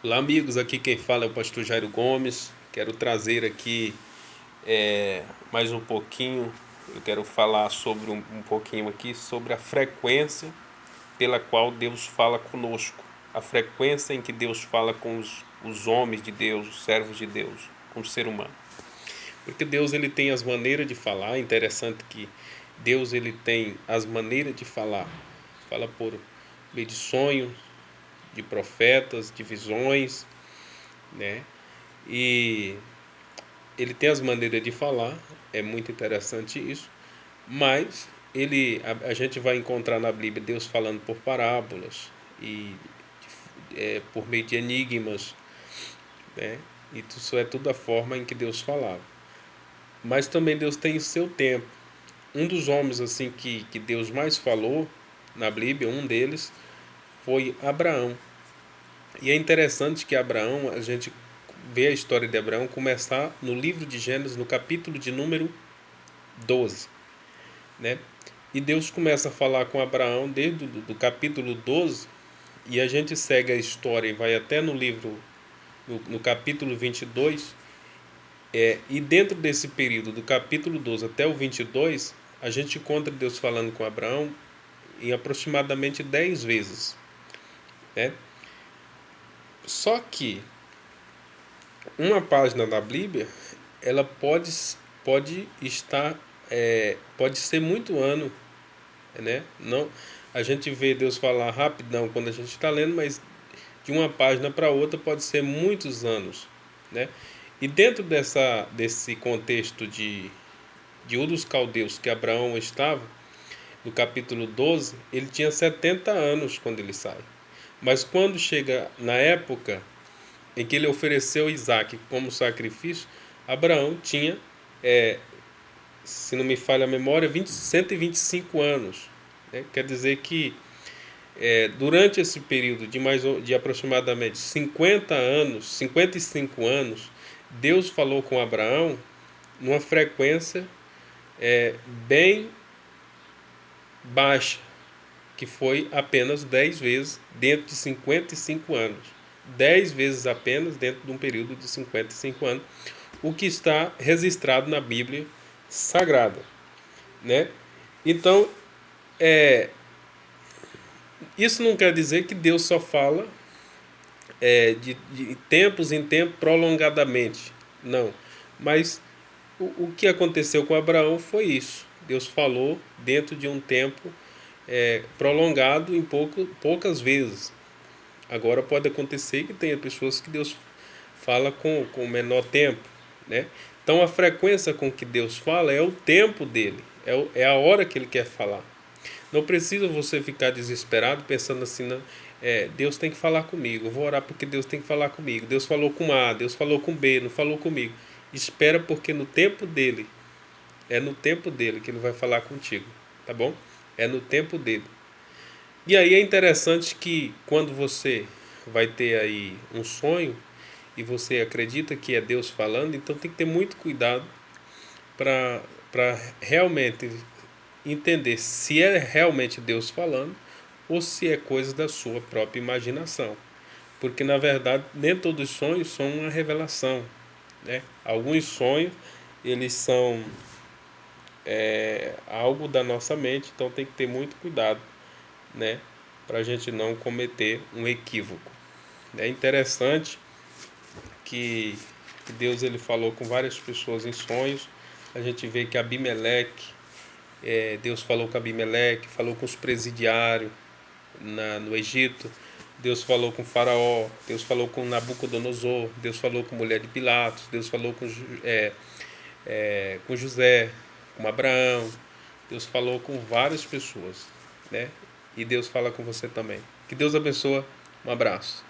Olá, amigos, aqui quem fala é o pastor Jairo Gomes. Quero trazer aqui mais um pouquinho. Eu quero falar sobre um pouquinho aqui sobre a frequência pela qual Deus fala conosco, a frequência em que Deus fala com os homens de Deus, os servos de Deus, com o ser humano. Porque Deus ele tem as maneiras de falar. É interessante que Deus ele tem as maneiras de falar. Fala por meio de sonhos, de profetas, de visões, né? E ele tem as maneiras de falar, é muito interessante isso, mas a gente vai encontrar na Bíblia Deus falando por parábolas e por meio de enigmas, né? E isso é tudo a forma em que Deus falava. Mas também Deus tem o seu tempo. Um dos homens assim que Deus mais falou na Bíblia, um deles foi Abraão. E é interessante que Abraão, a gente vê a história de Abraão começar no livro de Gênesis, no capítulo de número 12, né? E Deus começa a falar com Abraão desde do capítulo 12, e a gente segue a história e vai até no livro, no capítulo 22, e dentro desse período, do capítulo 12 até o 22, a gente encontra Deus falando com Abraão em aproximadamente 10 vezes, né? Só que uma página da Bíblia, ela pode estar, pode ser muito ano, né? Não, a gente vê Deus falar rapidão quando a gente está lendo, mas de uma página para outra pode ser muitos anos, né? E dentro desse contexto de Ur dos Caldeus que Abraão estava, no capítulo 12, ele tinha 70 anos quando ele sai. Mas quando chega na época em que ele ofereceu Isaac como sacrifício, Abraão tinha, se não me falha a memória, 125 anos, né? Quer dizer que durante esse período de aproximadamente 50 anos, 55 anos, Deus falou com Abraão numa frequência bem baixa, que foi apenas 10 vezes dentro de 55 anos. 10 vezes apenas dentro de um período de 55 anos, o que está registrado na Bíblia Sagrada, né? Então, isso não quer dizer que Deus só fala de tempos em tempos prolongadamente. Não. Mas o que aconteceu com Abraão foi isso. Deus falou dentro de um tempo prolongado em poucas vezes. Agora pode acontecer que tenha pessoas que Deus fala com menor tempo, né? Então a frequência com que Deus fala é o tempo dele, é a hora que ele quer falar. Não precisa você ficar desesperado pensando assim, não, Deus tem que falar comigo, eu vou orar porque Deus tem que falar comigo. Deus falou com A, Deus falou com B, não falou comigo. Espera porque no tempo dele, é no tempo dele que ele vai falar contigo, tá bom? É no tempo dele. E aí é interessante que quando você vai ter aí um sonho e você acredita que é Deus falando, então tem que ter muito cuidado para realmente entender se é realmente Deus falando ou se é coisa da sua própria imaginação. Porque na verdade nem todos os sonhos são uma revelação, né? Alguns sonhos eles são algo da nossa mente, então tem que ter muito cuidado, né? Para a gente não cometer um equívoco. É interessante que Deus ele falou com várias pessoas em sonhos. A gente vê que Abimeleque, Deus falou com Abimeleque, falou com os presidiários no Egito. Deus falou com Faraó, Deus falou com Nabucodonosor, Deus falou com a mulher de Pilatos, Deus falou com José, com Abraão, Deus falou com várias pessoas, né? E Deus fala com você também. Que Deus abençoe. Um abraço.